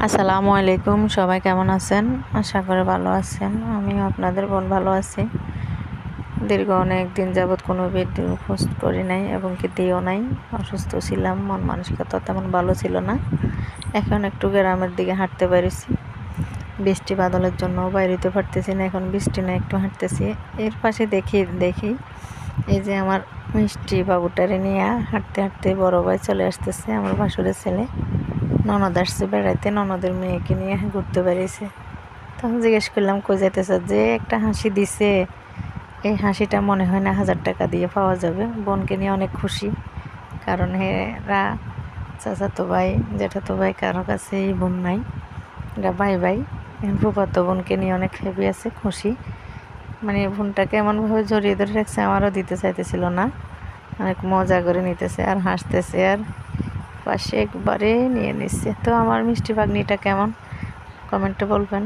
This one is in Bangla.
আসসালামু আলাইকুম, সবাই কেমন আছেন? আশা করি ভালো আছেন। আমিও আপনাদের বোন ভালো আছি। দীর্ঘ অনেক দিন যাবৎ কোনো ভিডিও পোস্ট করি নাই এবং কি দিও নাই। অসুস্থ ছিলাম, মন মানসিকতা তেমন ভালো ছিল না। এখন একটু গ্রামের দিকে হাঁটতে পেরেছি। বৃষ্টি বাদলের জন্য বাইরেতে পারতেছি না, এখন বৃষ্টি না, একটু হাঁটতেছি। এর পাশে দেখি এই যে আমার মিষ্টি বাবুটারে নিয়ে হাঁটতে হাঁটতে বড় ভাই চলে আসতেছে, আমার ভাসুরের ছেলে। ননদ আসছে বেড়াইতে, ননদের মেয়েকে নিয়ে ঘুরতে বেরিয়েছে। তখন জিজ্ঞেস করলাম কই যাইতেছে, যে একটা হাসি দিছে, এই হাসিটা মনে হয় না 1000 টাকা দিয়ে পাওয়া যাবে। বোনকে নিয়ে অনেক খুশি, কারণ এরা চাচাতো ভাই জ্যাঠাতো ভাই কারো কাছে এই বোন নাই, এরা ভাই ভাই। ফুফাতো বোনকে নিয়ে অনেক হ্যাপি আছে, খুশি। মানে বোনটাকে এমনভাবে জড়িয়ে ধরে রাখছে, আমারও দিতে চাইতেছিল না, অনেক মজা করে নিতেছে আর হাসতেছে আর পাশে একবারে নিয়ে নিচ্ছে। তো আমার মিষ্টি ভাগ্নিটা কেমন, কমেন্টে বলবেন।